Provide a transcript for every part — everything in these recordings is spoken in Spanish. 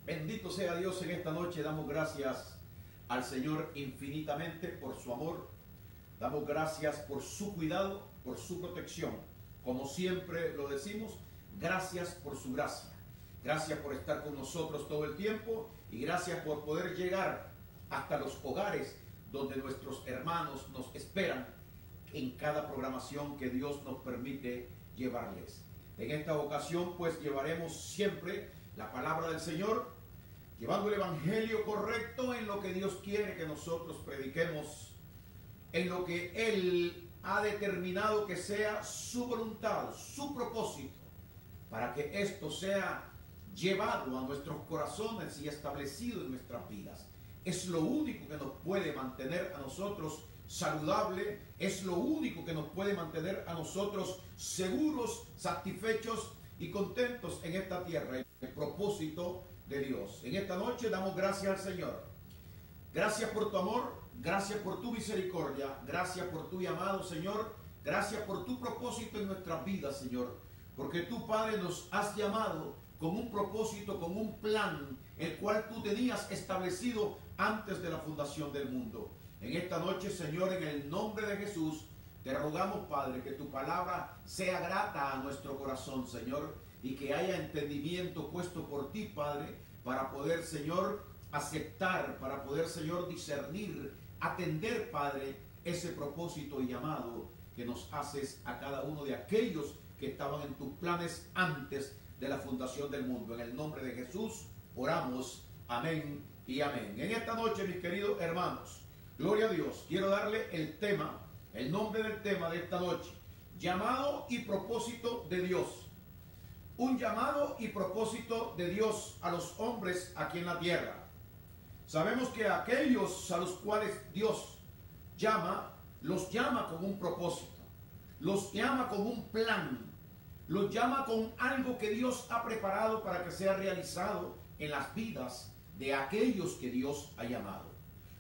Bendito sea Dios en esta noche. Damos gracias al Señor infinitamente por su amor. Damos gracias por su cuidado, por su protección. Como siempre lo decimos, gracias por su gracia. Gracias por estar con nosotros todo el tiempo y gracias por poder llegar hasta los hogares donde nuestros hermanos nos esperan en cada programación que Dios nos permite llevarles. En esta ocasión pues llevaremos siempre la palabra del Señor, llevando el evangelio correcto en lo que Dios quiere que nosotros prediquemos, en lo que Él ha determinado que sea su voluntad, su propósito, para que esto sea llevado a nuestros corazones y establecido en nuestras vidas. Es lo único que nos puede mantener a nosotros saludable, es lo único que nos puede mantener a nosotros seguros, satisfechos y contentos en esta tierra, el propósito de Dios. En esta noche damos gracias al Señor. Gracias por tu amor, gracias por tu misericordia, gracias por tu llamado, Señor, gracias por tu propósito en nuestras vidas, Señor, porque tú, Padre, nos has llamado con un propósito, con un plan, el cual tú tenías establecido antes de la fundación del mundo. En esta noche, Señor, en el nombre de Jesús, te rogamos, Padre, que tu palabra sea grata a nuestro corazón, Señor, y que haya entendimiento puesto por ti, Padre, para poder, Señor, aceptar, para poder, Señor, discernir, atender, Padre, ese propósito y llamado que nos haces a cada uno de aquellos que estaban en tus planes antes de la fundación del mundo. En el nombre de Jesús oramos, amén y amén. En esta noche, mis queridos hermanos, gloria a Dios, quiero darle el nombre del tema de esta noche: llamado y propósito de Dios. Un llamado y propósito de Dios a los hombres aquí en la tierra. Sabemos que aquellos a los cuales Dios llama, los llama con un propósito, los llama con un plan, los llama con algo que Dios ha preparado para que sea realizado en las vidas de aquellos que Dios ha llamado.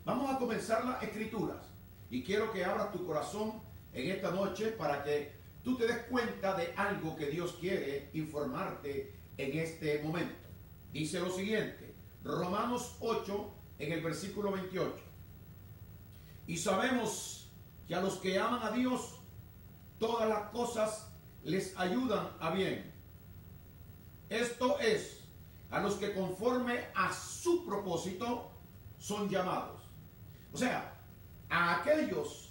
Vamos a comenzar las escrituras y quiero que abras tu corazón en esta noche para que tú te des cuenta de algo que Dios quiere informarte en este momento. Dice lo siguiente, Romanos 8 en el versículo 28. Y sabemos que a los que aman a Dios, todas las cosas les ayudan a bien. Esto es, a los que conforme a su propósito son llamados. O sea, a aquellos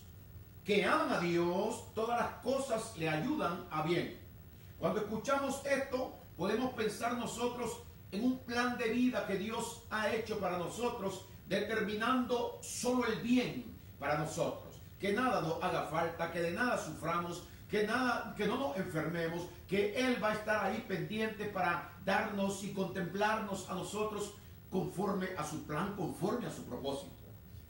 que aman a Dios, todas las cosas le ayudan a bien. Cuando escuchamos esto, podemos pensar nosotros en un plan de vida que Dios ha hecho para nosotros, determinando solo el bien para nosotros. Que nada nos haga falta, que de nada suframos, que no nos enfermemos, que Él va a estar ahí pendiente para darnos y contemplarnos a nosotros conforme a su plan, conforme a su propósito.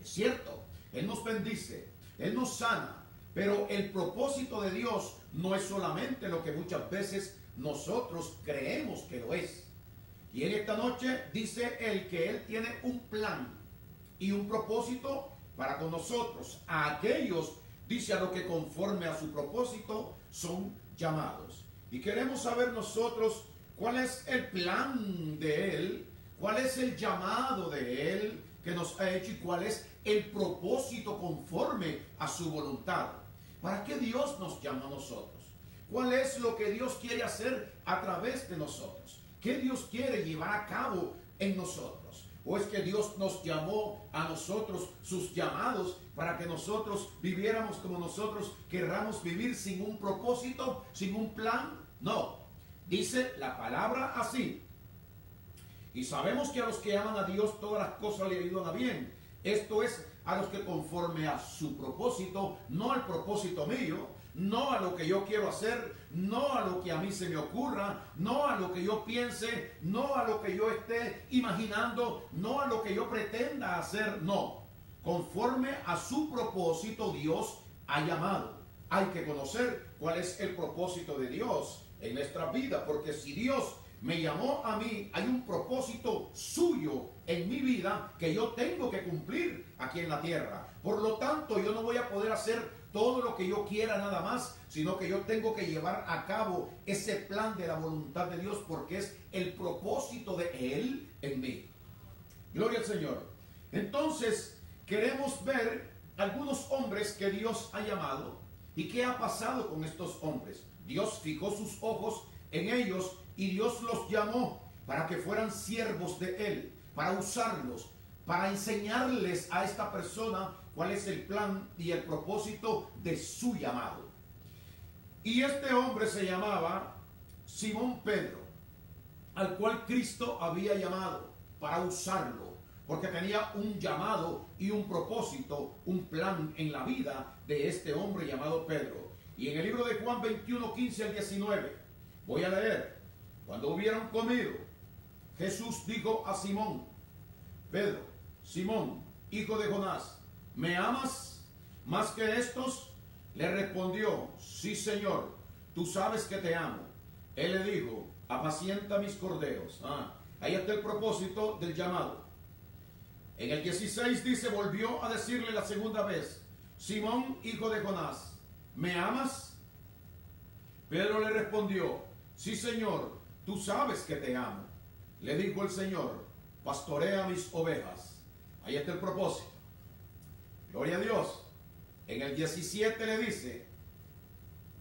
Es cierto, Él nos bendice, Él nos sana, pero el propósito de Dios no es solamente lo que muchas veces nosotros creemos que lo es. Y en esta noche dice Él que Él tiene un plan y un propósito para con nosotros. A aquellos, dice, a lo que conforme a su propósito son llamados. Y queremos saber nosotros cuál es el plan de Él, cuál es el llamado de Él que nos ha hecho y cuál es el propósito conforme a su voluntad. ¿Para qué Dios nos llama a nosotros? ¿Cuál es lo que Dios quiere hacer a través de nosotros? ¿Qué Dios quiere llevar a cabo en nosotros? ¿O es que Dios nos llamó a nosotros, sus llamados, para que nosotros viviéramos como nosotros querramos vivir, sin un propósito, sin un plan? No. Dice la palabra así. Y sabemos que a los que aman a Dios todas las cosas le ayudan a bien. Esto es, a los que conforme a su propósito, no al propósito mío, no a lo que yo quiero hacer, no a lo que a mí se me ocurra, no a lo que yo piense, no a lo que yo esté imaginando, no a lo que yo pretenda hacer, no. Conforme a su propósito Dios ha llamado. Hay que conocer cuál es el propósito de Dios en nuestra vida, porque si Dios me llamó a mí, hay un propósito suyo en mi vida que yo tengo que cumplir aquí en la tierra. Por lo tanto, yo no voy a poder hacer todo lo que yo quiera nada más, sino que yo tengo que llevar a cabo ese plan de la voluntad de Dios, porque es el propósito de Él en mí. Gloria al Señor. Entonces, queremos ver algunos hombres que Dios ha llamado y qué ha pasado con estos hombres. Dios fijó sus ojos en ellos y Dios los llamó para que fueran siervos de Él, para usarlos, para enseñarles a esta persona cuál es el plan y el propósito de su llamado. Y este hombre se llamaba Simón Pedro, al cual Cristo había llamado para usarlo, porque tenía un llamado y un propósito, un plan en la vida de este hombre llamado Pedro. Y en el libro de Juan 21, 15 al 19, voy a leer: cuando hubieron comido, Jesús dijo a Simón: Pedro, Simón, hijo de Jonás, ¿me amas más que estos? Le respondió: sí, Señor, tú sabes que te amo. Él le dijo: apacienta mis corderos. Ahí está el propósito del llamado. En el 16 dice: volvió a decirle la segunda vez: Simón, hijo de Jonás, ¿me amas? Pedro le respondió: sí, Señor, tú sabes que te amo. Le dijo el Señor: pastorea mis ovejas. Ahí está el propósito. Gloria a Dios. En el 17 le dice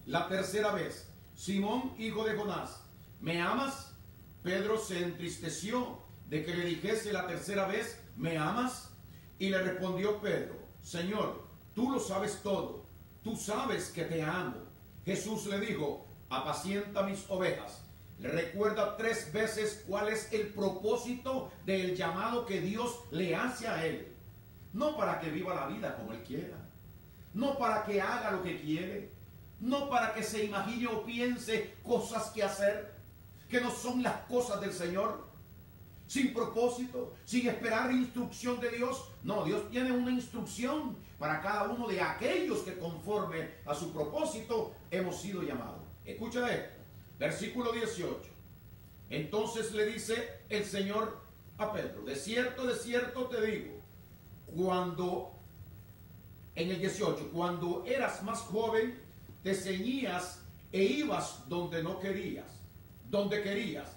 la tercera vez: Simón, hijo de Jonás, ¿me amas? Pedro se entristeció de que le dijese la tercera vez: ¿me amas? Y le respondió Pedro: Señor, tú lo sabes todo, tú sabes que te amo. Jesús le dijo: apacienta mis ovejas. Le recuerda 3 veces cuál es el propósito del llamado que Dios le hace a él. No para que viva la vida como él quiera, no para que haga lo que quiere, no para que se imagine o piense cosas que hacer, que no son las cosas del Señor, sin propósito, sin esperar instrucción de Dios. No, Dios tiene una instrucción para cada uno de aquellos que conforme a su propósito hemos sido llamados. Escucha esto, versículo 18. Entonces le dice el Señor a Pedro: de cierto te digo, en el 18, cuando eras más joven, te ceñías e ibas donde querías.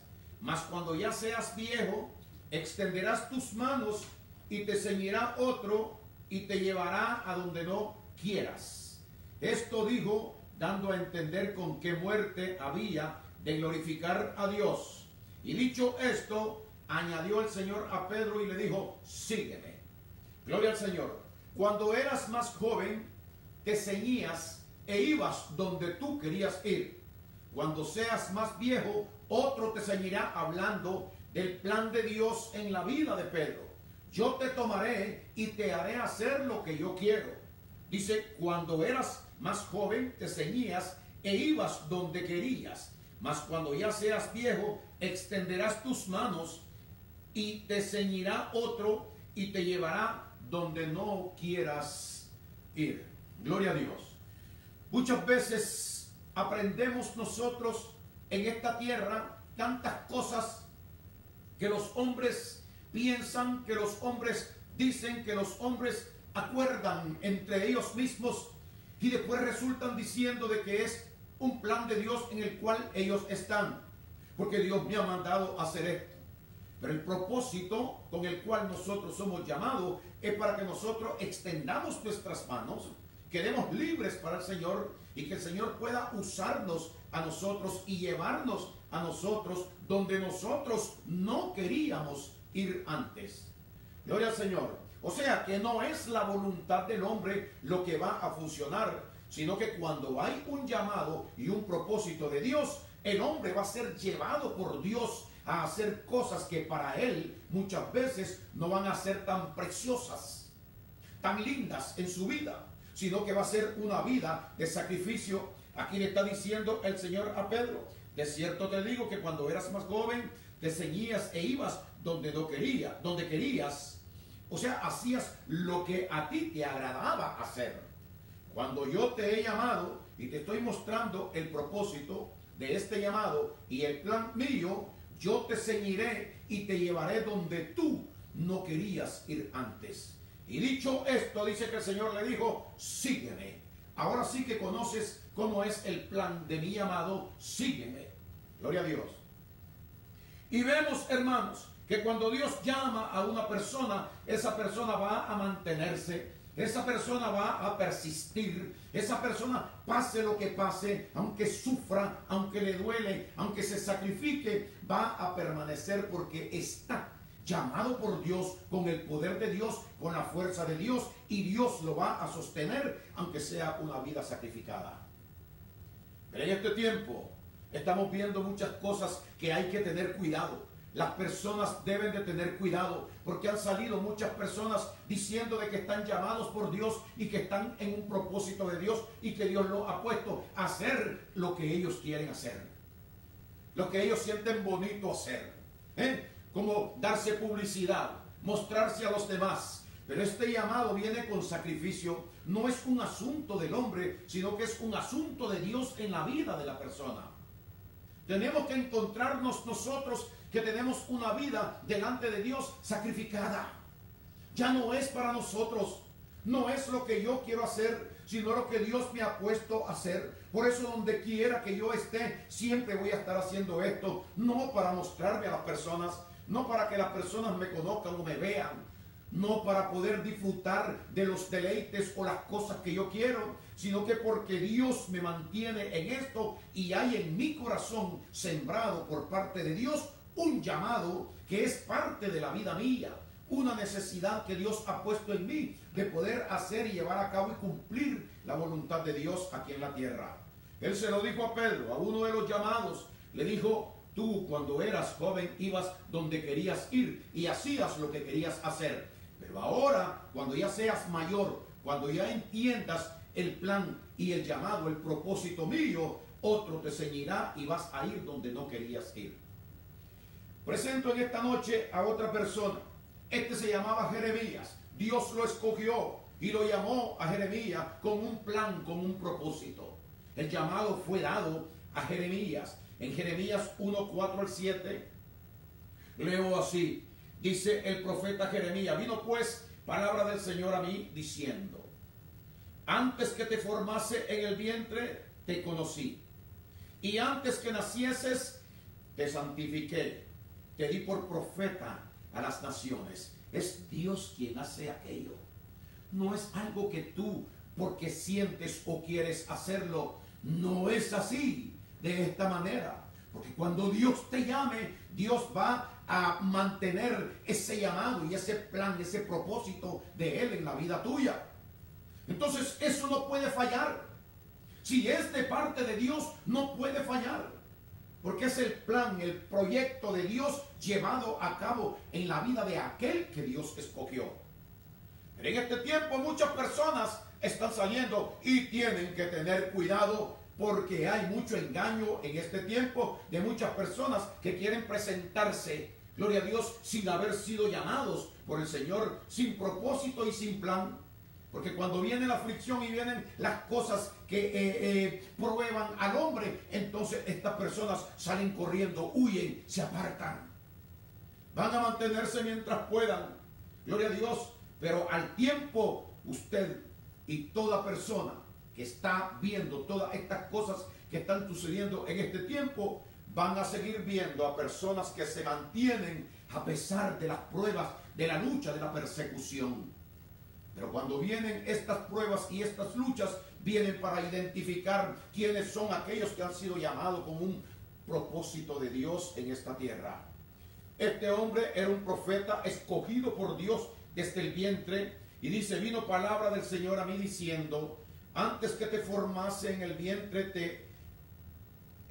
Mas cuando ya seas viejo, extenderás tus manos y te ceñirá otro y te llevará a donde no quieras. Esto dijo, dando a entender con qué muerte había de glorificar a Dios. Y dicho esto, añadió el Señor a Pedro y le dijo: sígueme. Gloria al Señor. Cuando eras más joven, te ceñías e ibas donde tú querías ir. Cuando seas más viejo, otro te ceñirá, hablando del plan de Dios en la vida de Pedro. Yo te tomaré y te haré hacer lo que yo quiero. Dice: cuando eras más joven, te ceñías e ibas donde querías. Mas cuando ya seas viejo, extenderás tus manos y te ceñirá otro y te llevará donde no quieras ir. Gloria a Dios. Muchas veces aprendemos nosotros en esta tierra tantas cosas que los hombres piensan, que los hombres dicen, que los hombres acuerdan entre ellos mismos, y después resultan diciendo de que es un plan de Dios en el cual ellos están, porque Dios me ha mandado a hacer esto. Pero el propósito con el cual nosotros somos llamados es para que nosotros extendamos nuestras manos, quedemos libres para el Señor y que el Señor pueda usarnos a nosotros y llevarnos a nosotros donde nosotros no queríamos ir antes. Gloria al Señor. O sea que no es la voluntad del hombre lo que va a funcionar, sino que cuando hay un llamado y un propósito de Dios, el hombre va a ser llevado por Dios a hacer cosas que para él muchas veces no van a ser tan preciosas, tan lindas en su vida, sino que va a ser una vida de sacrificio. Aquí le está diciendo el Señor a Pedro: de cierto te digo que cuando eras más joven, te ceñías e ibas donde querías. O sea, hacías lo que a ti te agradaba hacer. Cuando yo te he llamado y te estoy mostrando el propósito de este llamado y el plan mío, yo te ceñiré y te llevaré donde tú no querías ir antes. Y dicho esto, dice que el Señor le dijo: sígueme. Ahora sí que conoces cómo es el plan de mi llamado, sígueme. Gloria a Dios. Y vemos, hermanos, que cuando Dios llama a una persona, esa persona va a mantenerse, esa persona va a persistir, esa persona pase lo que pase, aunque sufra, aunque le duele, aunque se sacrifique, va a permanecer porque está llamado por Dios, con el poder de Dios, con la fuerza de Dios, y Dios lo va a sostener, aunque sea una vida sacrificada. Pero en este tiempo estamos viendo muchas cosas que hay que tener cuidado. Las personas deben de tener cuidado porque han salido muchas personas diciendo de que están llamados por Dios y que están en un propósito de Dios y que Dios los ha puesto a hacer lo que ellos quieren hacer, lo que ellos sienten bonito hacer, como darse publicidad, mostrarse a los demás. Pero este llamado viene con sacrificio. No es un asunto del hombre, sino que es un asunto de Dios en la vida de la persona. Tenemos que encontrarnos nosotros que tenemos una vida delante de Dios sacrificada. Ya no es para nosotros, no es lo que yo quiero hacer, sino lo que Dios me ha puesto a hacer. Por eso donde quiera que yo esté, siempre voy a estar haciendo esto, no para mostrarme a las personas, no para que las personas me conozcan o me vean, no para poder disfrutar de los deleites o las cosas que yo quiero, sino que porque Dios me mantiene en esto y hay en mi corazón sembrado por parte de Dios un llamado que es parte de la vida mía, una necesidad que Dios ha puesto en mí de poder hacer y llevar a cabo y cumplir la voluntad de Dios aquí en la tierra. Él se lo dijo a Pedro, a uno de los llamados, le dijo: tú cuando eras joven ibas donde querías ir y hacías lo que querías hacer. Pero ahora, cuando ya seas mayor, cuando ya entiendas el plan y el llamado, el propósito mío, otro te ceñirá y vas a ir donde no querías ir. Presento en esta noche a otra persona. Este se llamaba Jeremías. Dios lo escogió y lo llamó a Jeremías con un plan, con un propósito. El llamado fue dado a Jeremías. En Jeremías 1, 4 al 7, leo así. Dice el profeta Jeremías: vino pues palabra del Señor a mí diciendo: antes que te formase en el vientre, te conocí. Y antes que nacieses, te santifiqué. Te di por profeta a las naciones. Es Dios quien hace aquello. No es algo que tú, porque sientes o quieres hacerlo. No es así, de esta manera. Porque cuando Dios te llame, Dios va a mantener ese llamado y ese plan, ese propósito de Él en la vida tuya. Entonces eso no puede fallar. Si es de parte de Dios, no puede fallar. Porque es el plan, el proyecto de Dios llevado a cabo en la vida de aquel que Dios escogió. Pero en este tiempo muchas personas están saliendo y tienen que tener cuidado, porque hay mucho engaño en este tiempo de muchas personas que quieren presentarse, gloria a Dios, sin haber sido llamados por el Señor, sin propósito y sin plan. Porque cuando viene la aflicción y vienen las cosas que prueban al hombre, entonces estas personas salen corriendo, huyen, se apartan. Van a mantenerse mientras puedan, gloria a Dios, pero al tiempo usted y toda persona que está viendo todas estas cosas que están sucediendo en este tiempo, van a seguir viendo a personas que se mantienen a pesar de las pruebas, de la lucha, de la persecución. Pero cuando vienen estas pruebas y estas luchas, vienen para identificar quiénes son aquellos que han sido llamados con un propósito de Dios en esta tierra. Este hombre era un profeta escogido por Dios desde el vientre, y dice: vino palabra del Señor a mí diciendo: antes que te formase en el vientre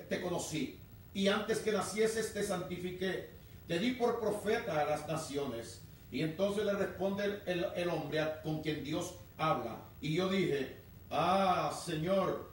te conocí, y antes que nacieses te santifiqué, te di por profeta a las naciones. Y entonces le responde el hombre con quien Dios habla. Y yo dije: ah, Señor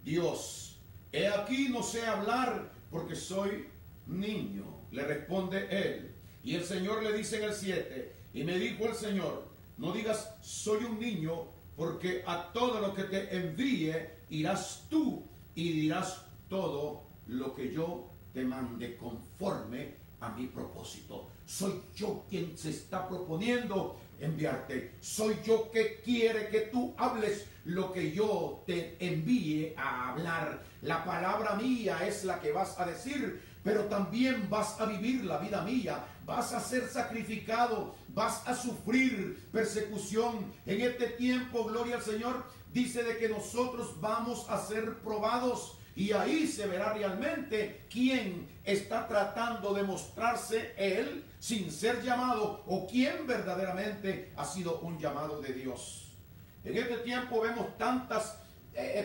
Dios, he aquí no sé hablar porque soy niño. Le responde él. Y el Señor le dice en el 7, y me dijo el Señor: no digas soy un niño, porque a todo lo que te envíe irás tú y dirás todo lo que yo te mande conforme a mi propósito. Soy yo quien se está proponiendo enviarte. Soy yo que quiere que tú hables lo que yo te envíe a hablar. La palabra mía es la que vas a decir. pero también vas a vivir la vida mía, vas a ser sacrificado, vas a sufrir persecución. En este tiempo, gloria al Señor, dice de que nosotros vamos a ser probados. Y ahí se verá realmente quién está tratando de mostrarse él sin ser llamado, o quién verdaderamente ha sido un llamado de Dios. En este tiempo vemos tantas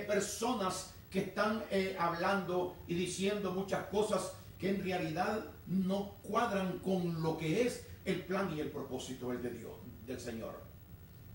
personas que están hablando y diciendo muchas cosas que en realidad no cuadran con lo que es el plan y el propósito de Dios, del Señor.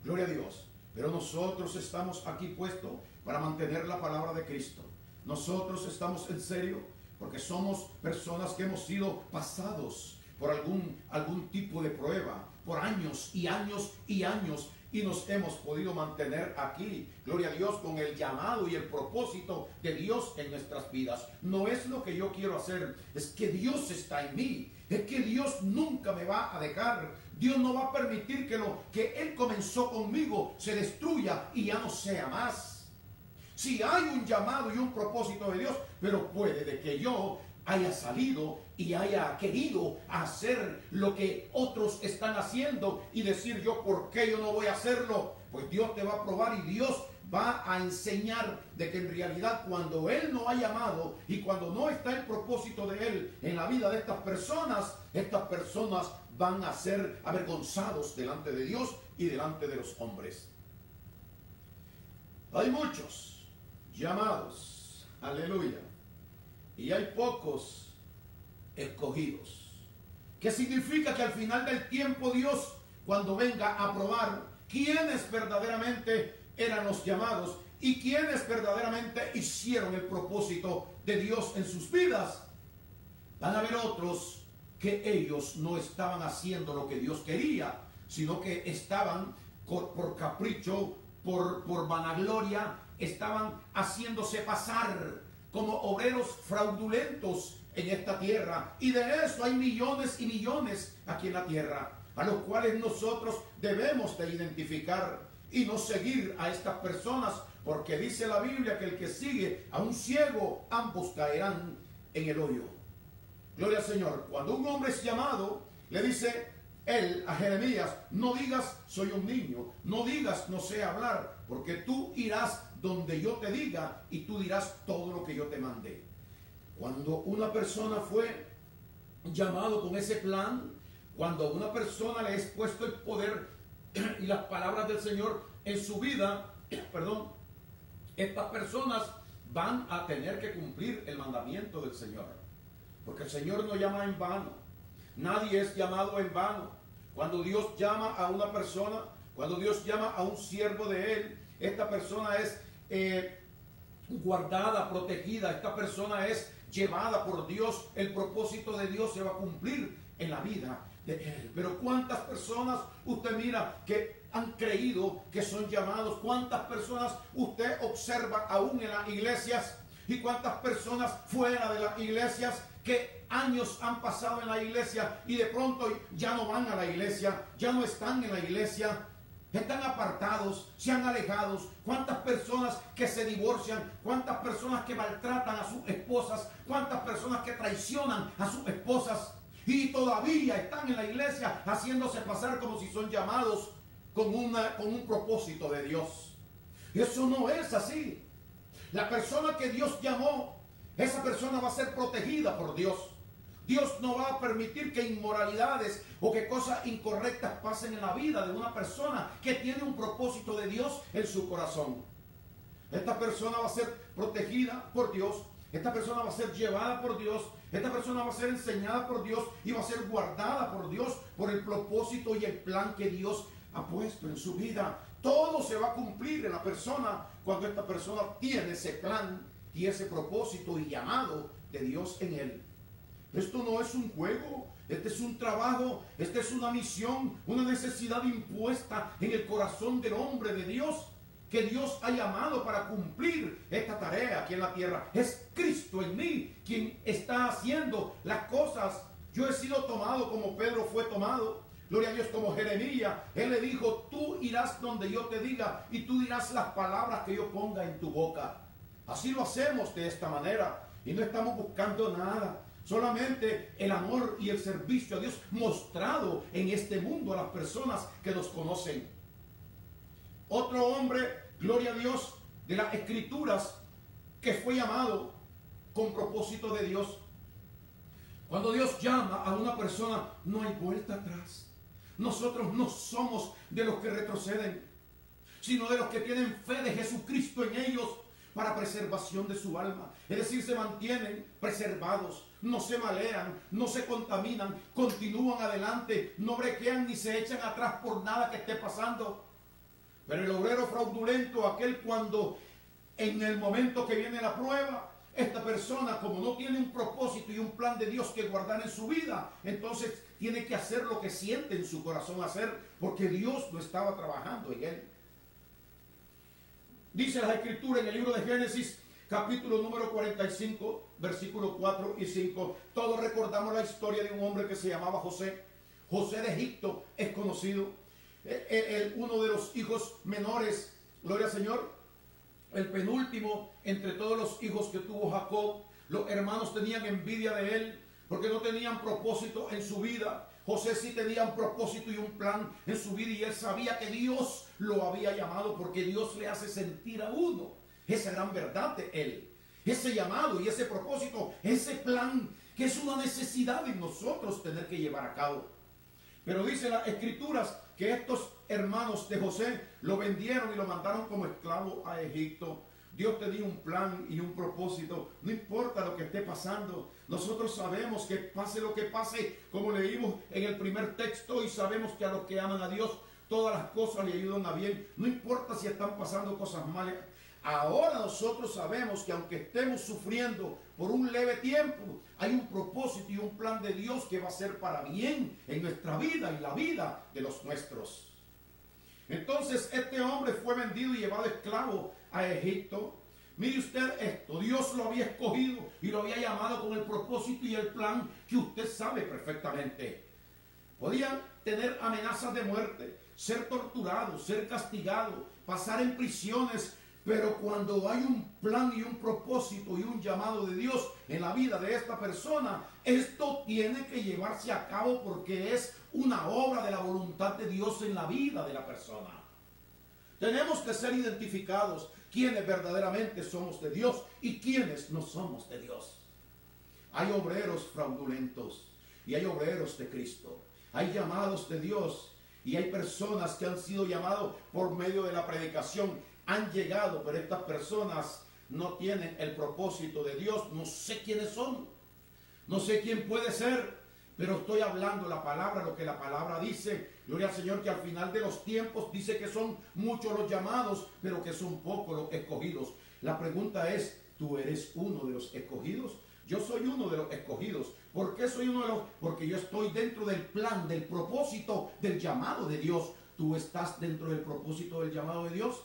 Gloria a Dios. Pero nosotros estamos aquí puestos para mantener la palabra de Cristo. Nosotros estamos en serio porque somos personas que hemos sido pasados por algún tipo de prueba, por años y años y años, y nos hemos podido mantener aquí, gloria a Dios, con el llamado y el propósito de Dios en nuestras vidas. No es lo que yo quiero hacer, es que Dios está en mí, es que Dios nunca me va a dejar. Dios no va a permitir que lo que Él comenzó conmigo se destruya y ya no sea más. Si hay un llamado y un propósito de Dios, pero puede de que yo haya salido y haya querido hacer lo que otros están haciendo y decir yo, ¿por qué yo no voy a hacerlo? Pues Dios te va a probar y Dios va a enseñar de que en realidad cuando Él no ha llamado y cuando no está el propósito de Él en la vida de estas personas van a ser avergonzados delante de Dios y delante de los hombres. Hay muchos llamados, aleluya, y hay pocos escogidos. ¿Qué significa? Que al final del tiempo Dios, cuando venga a probar quiénes verdaderamente eran los llamados y quiénes verdaderamente hicieron el propósito de Dios en sus vidas, van a haber otros que ellos no estaban haciendo lo que Dios quería, sino que estaban por capricho, por vanagloria, estaban haciéndose pasar como obreros fraudulentos en esta tierra. Y de eso hay millones y millones aquí en la tierra, a los cuales nosotros debemos de identificar y no seguir a estas personas, porque dice la Biblia que el que sigue a un ciego, ambos caerán en el hoyo. Gloria al Señor. Cuando un hombre es llamado, le dice él a Jeremías, no digas soy un niño, no digas no sé hablar, porque tú irás donde yo te diga y tú dirás todo lo que yo te mandé. Cuando una persona fue llamado con ese plan, cuando a una persona le es puesto el poder y las palabras del Señor en su vida, estas personas van a tener que cumplir el mandamiento del Señor, porque el Señor no llama en vano. Nadie es llamado en vano. Cuando Dios llama a una persona, cuando Dios llama a un siervo de Él, esta persona es guardada, protegida, esta persona es llevada por Dios. El propósito de Dios se va a cumplir en la vida de Él. Pero ¿cuántas personas usted mira que han creído que son llamados? ¿Cuántas personas usted observa aún en las iglesias? ¿Y cuántas personas fuera de las iglesias que años han pasado en la iglesia y de pronto ya no van a la iglesia, ya no están en la iglesia, están apartados, se han alejado? ¿Cuántas personas que se divorcian? ¿Cuántas personas que maltratan a sus esposas? ¿Cuántas personas que traicionan a sus esposas? Y todavía están en la iglesia haciéndose pasar como si son llamados con un propósito de Dios. Eso no es así. La persona que Dios llamó, esa persona va a ser protegida por Dios. Dios no va a permitir que inmoralidades o que cosas incorrectas pasen en la vida de una persona que tiene un propósito de Dios en su corazón. Esta persona va a ser protegida por Dios. Esta persona va a ser llevada por Dios. Esta persona va a ser enseñada por Dios y va a ser guardada por Dios por el propósito y el plan que Dios ha puesto en su vida. Todo se va a cumplir en la persona cuando esta persona tiene ese plan y ese propósito y llamado de Dios en él. Esto no es un juego, este es un trabajo, esta es una misión, una necesidad impuesta en el corazón del hombre de Dios, que Dios ha llamado para cumplir esta tarea aquí en la tierra. Es Cristo en mí quien está haciendo las cosas. Yo he sido tomado como Pedro fue tomado. Gloria a Dios, como Jeremías. Él le dijo, tú irás donde yo te diga y tú dirás las palabras que yo ponga en tu boca. Así lo hacemos de esta manera y no estamos buscando nada. solamente el amor y el servicio a Dios mostrado en este mundo a las personas que nos conocen. Otro hombre, gloria a Dios, de las Escrituras, que fue llamado con propósito de Dios. Cuando Dios llama a una persona, no hay vuelta atrás. Nosotros no somos de los que retroceden, sino de los que tienen fe de Jesucristo en ellos para preservación de su alma. Es decir, se mantienen preservados, no se malean, no se contaminan, continúan adelante, no brequean ni se echan atrás por nada que esté pasando. Pero el obrero fraudulento, aquel cuando en el momento que viene la prueba, esta persona, como no tiene un propósito y un plan de Dios que guardar en su vida, entonces tiene que hacer lo que siente en su corazón hacer, porque Dios no estaba trabajando en él. Dice la Escritura en el libro de Génesis, capítulo número 45, versículos 4 y 5. Todos recordamos la historia de un hombre que se llamaba José. José de Egipto es conocido. Uno de los hijos menores, gloria al Señor, el penúltimo entre todos los hijos que tuvo Jacob. Los hermanos tenían envidia de él porque no tenían propósito en su vida. José sí tenía un propósito y un plan en su vida, y él sabía que Dios lo había llamado, porque Dios le hace sentir a uno esa gran verdad de él, ese llamado y ese propósito, ese plan que es una necesidad de nosotros tener que llevar a cabo. Pero dice las Escrituras que estos hermanos de José lo vendieron y lo mandaron como esclavo a Egipto. Dios tenía un plan y un propósito, no importa lo que esté pasando. Nosotros sabemos que pase lo que pase, como leímos en el primer texto, y sabemos que a los que aman a Dios todas las cosas le ayudan a bien. No importa si están pasando cosas malas. Ahora nosotros sabemos que aunque estemos sufriendo por un leve tiempo, hay un propósito y un plan de Dios que va a ser para bien en nuestra vida y la vida de los nuestros. Entonces este hombre fue vendido y llevado esclavo a Egipto. Mire usted esto, Dios lo había escogido y lo había llamado con el propósito y el plan que usted sabe perfectamente. Podían tener amenazas de muerte, ser torturados, ser castigados, pasar en prisiones, pero cuando hay un plan y un propósito y un llamado de Dios en la vida de esta persona, esto tiene que llevarse a cabo porque es una obra de la voluntad de Dios en la vida de la persona. Tenemos que ser identificados quiénes verdaderamente somos de Dios y quiénes no somos de Dios. Hay obreros fraudulentos y hay obreros de Cristo. Hay llamados de Dios y hay personas que han sido llamados por medio de la predicación. Han llegado, pero estas personas no tienen el propósito de Dios. No sé quiénes son, no sé quién puede ser, pero estoy hablando la palabra, lo que la palabra dice. Gloria al Señor, que al final de los tiempos dice que son muchos los llamados, pero que son pocos los escogidos. La pregunta es, ¿tú eres uno de los escogidos? Yo soy uno de los escogidos. ¿Por qué soy uno de los? Porque yo estoy dentro del plan, del propósito, del llamado de Dios. ¿Tú estás dentro del propósito del llamado de Dios?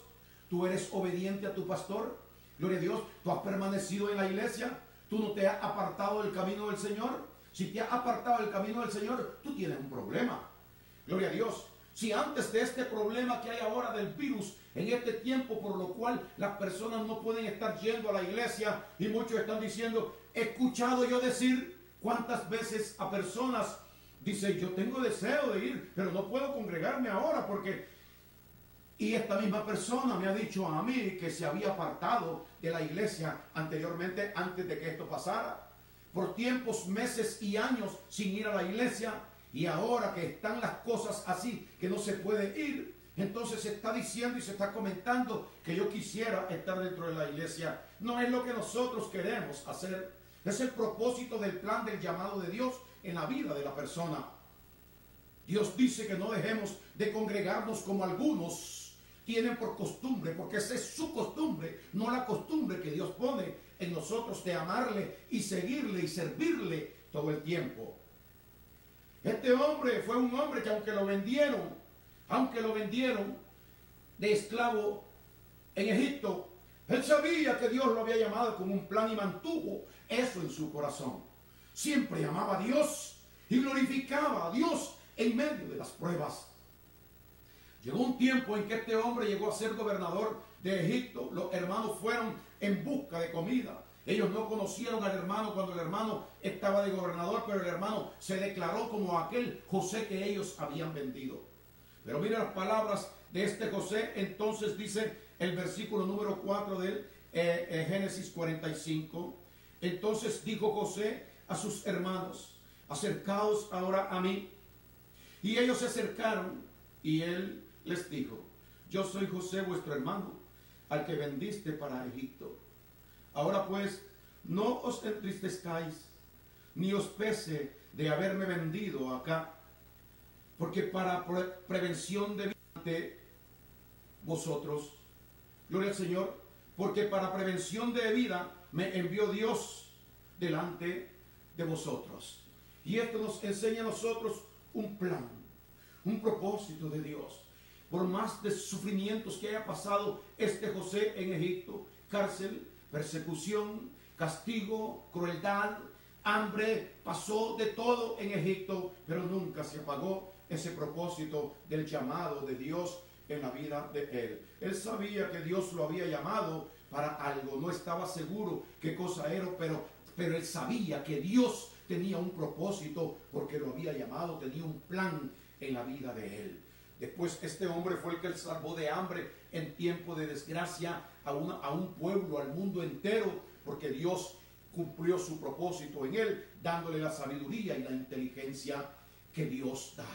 ¿Tú eres obediente a tu pastor? Gloria a Dios. ¿Tú has permanecido en la iglesia? ¿Tú no te has apartado del camino del Señor? Si te has apartado del camino del Señor, tú tienes un problema. Gloria a Dios. Si antes de este problema que hay ahora del virus, en este tiempo por lo cual las personas no pueden estar yendo a la iglesia, y muchos están diciendo, he escuchado yo decir cuántas veces a personas, dice, yo tengo deseo de ir, pero no puedo congregarme ahora porque... Y esta misma persona me ha dicho a mí que se había apartado de la iglesia anteriormente, antes de que esto pasara, por tiempos, meses y años sin ir a la iglesia, y ahora que están las cosas así, que no se puede ir, entonces se está diciendo y se está comentando que yo quisiera estar dentro de la iglesia. No es lo que nosotros queremos hacer, es el propósito del plan del llamado de Dios en la vida de la persona. Dios dice que no dejemos de congregarnos como algunos tienen por costumbre, porque esa es su costumbre, no la costumbre que Dios pone en nosotros de amarle y seguirle y servirle todo el tiempo. Este hombre fue un hombre que aunque lo vendieron de esclavo en Egipto, él sabía que Dios lo había llamado con un plan y mantuvo eso en su corazón. Siempre amaba a Dios y glorificaba a Dios en medio de las pruebas. Llegó un tiempo en que este hombre llegó a ser gobernador de Egipto. Los hermanos fueron en busca de comida. Ellos no conocieron al hermano cuando el hermano estaba de gobernador, pero el hermano se declaró como aquel José que ellos habían vendido. Pero mire las palabras de este José. Entonces dice el versículo número 4 del Génesis 45. Entonces dijo José a sus hermanos: acercaos ahora a mí. Y ellos se acercaron, y él les dijo: yo soy José vuestro hermano, al que vendiste para Egipto. Ahora pues, no os entristezcáis, ni os pese de haberme vendido acá, porque para prevención de vida ante vosotros, gloria al Señor, porque para prevención de vida me envió Dios delante de vosotros. Y esto nos enseña a nosotros un plan, un propósito de Dios. Por más de sufrimientos que haya pasado este José en Egipto, cárcel, persecución, castigo, crueldad, hambre, pasó de todo en Egipto, pero nunca se apagó ese propósito del llamado de Dios en la vida de él. Él sabía que Dios lo había llamado para algo, no estaba seguro qué cosa era, pero él sabía que Dios tenía un propósito porque lo había llamado, tenía un plan en la vida de él. Después este hombre fue el que salvó de hambre en tiempo de desgracia a un pueblo, al mundo entero, porque Dios cumplió su propósito en él, dándole la sabiduría y la inteligencia que Dios da.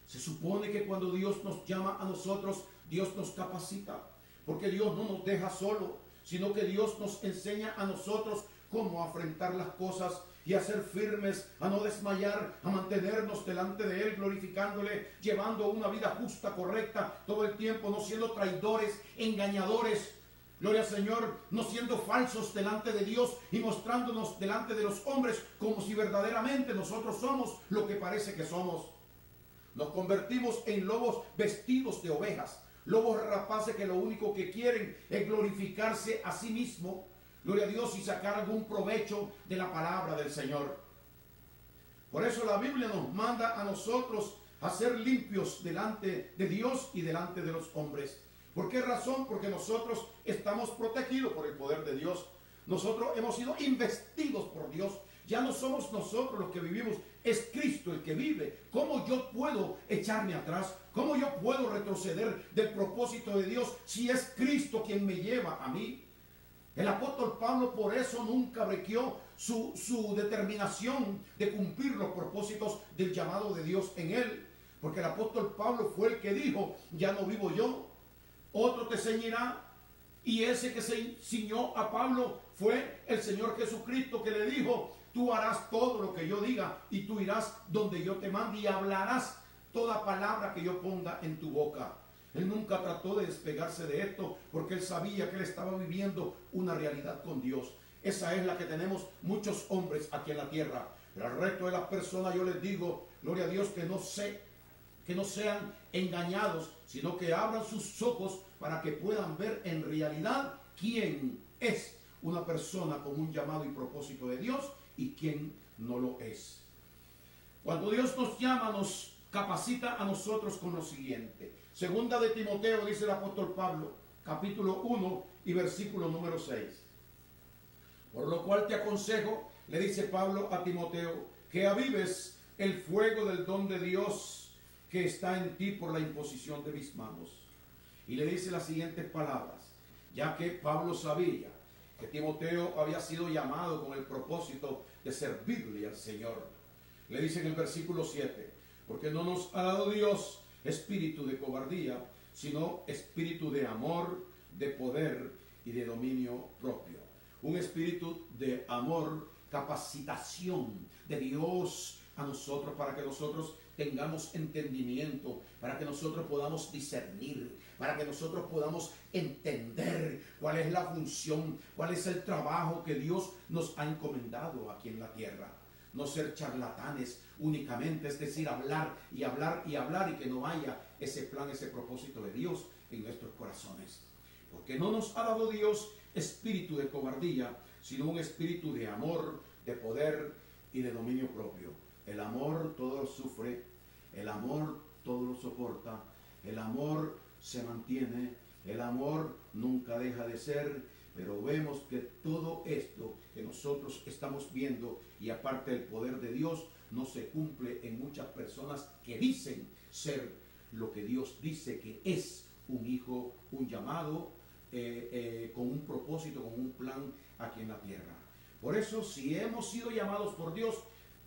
Se supone que cuando Dios nos llama a nosotros, Dios nos capacita, porque Dios no nos deja solo, sino que Dios nos enseña a nosotros cómo afrontar las cosas y a ser firmes, a no desmayar, a mantenernos delante de Él, glorificándole, llevando una vida justa, correcta, todo el tiempo, no siendo traidores, engañadores, gloria al Señor, no siendo falsos delante de Dios y mostrándonos delante de los hombres como si verdaderamente nosotros somos lo que parece que somos. Nos convertimos en lobos vestidos de ovejas, lobos rapaces que lo único que quieren es glorificarse a sí mismo, gloria a Dios, y sacar algún provecho de la palabra del Señor. Por eso la Biblia nos manda a nosotros a ser limpios delante de Dios y delante de los hombres. ¿Por qué razón? Porque nosotros estamos protegidos por el poder de Dios. Nosotros hemos sido investidos por Dios. Ya no somos nosotros los que vivimos, es Cristo el que vive. ¿Cómo yo puedo echarme atrás? ¿Cómo yo puedo retroceder del propósito de Dios si es Cristo quien me lleva a mí? El apóstol Pablo por eso nunca brequeó su determinación de cumplir los propósitos del llamado de Dios en él. Porque el apóstol Pablo fue el que dijo: ya no vivo yo, otro te ceñirá. Y ese que se ciñó a Pablo fue el Señor Jesucristo, que le dijo: tú harás todo lo que yo diga y tú irás donde yo te mande y hablarás toda palabra que yo ponga en tu boca. Él nunca trató de despegarse de esto porque él sabía que él estaba viviendo una realidad con Dios. Esa es la que tenemos muchos hombres aquí en la tierra. Pero al resto de las personas yo les digo, gloria a Dios, que no sean engañados, sino que abran sus ojos para que puedan ver en realidad quién es una persona con un llamado y propósito de Dios y quién no lo es. Cuando Dios nos llama, nos capacita a nosotros con lo siguiente. Segunda de Timoteo, dice el apóstol Pablo, capítulo 1 y versículo número 6. Por lo cual te aconsejo, le dice Pablo a Timoteo, que avives el fuego del don de Dios que está en ti por la imposición de mis manos. Y le dice las siguientes palabras, ya que Pablo sabía que Timoteo había sido llamado con el propósito de servirle al Señor. Le dice en el versículo 7, porque no nos ha dado Dios espíritu de cobardía, sino espíritu de amor, de poder y de dominio propio. Un espíritu de amor, capacitación de Dios a nosotros para que nosotros tengamos entendimiento, para que nosotros podamos discernir, para que nosotros podamos entender cuál es la función, cuál es el trabajo que Dios nos ha encomendado aquí en la tierra. No ser charlatanes únicamente, es decir, hablar y hablar y hablar y que no haya ese plan, ese propósito de Dios en nuestros corazones. Porque no nos ha dado Dios espíritu de cobardía, sino un espíritu de amor, de poder y de dominio propio. El amor todo lo sufre, el amor todo lo soporta, el amor se mantiene, el amor nunca deja de ser, Pero vemos que todo esto que nosotros estamos viendo y aparte del poder de Dios no se cumple en muchas personas que dicen ser lo que Dios dice que es un hijo, un llamado, con un propósito, con un plan aquí en la tierra. Por eso, si hemos sido llamados por Dios,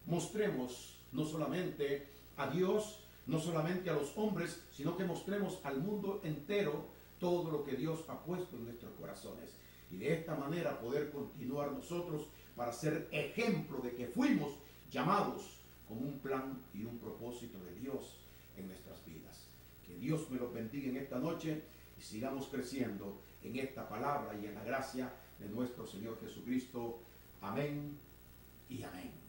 mostremos no solamente a Dios, no solamente a los hombres, sino que mostremos al mundo entero todo lo que Dios ha puesto en nuestros corazones. Y de esta manera poder continuar nosotros para ser ejemplo de que fuimos llamados con un plan y un propósito de Dios en nuestras vidas. Que Dios me los bendiga en esta noche y sigamos creciendo en esta palabra y en la gracia de nuestro Señor Jesucristo. Amén y amén.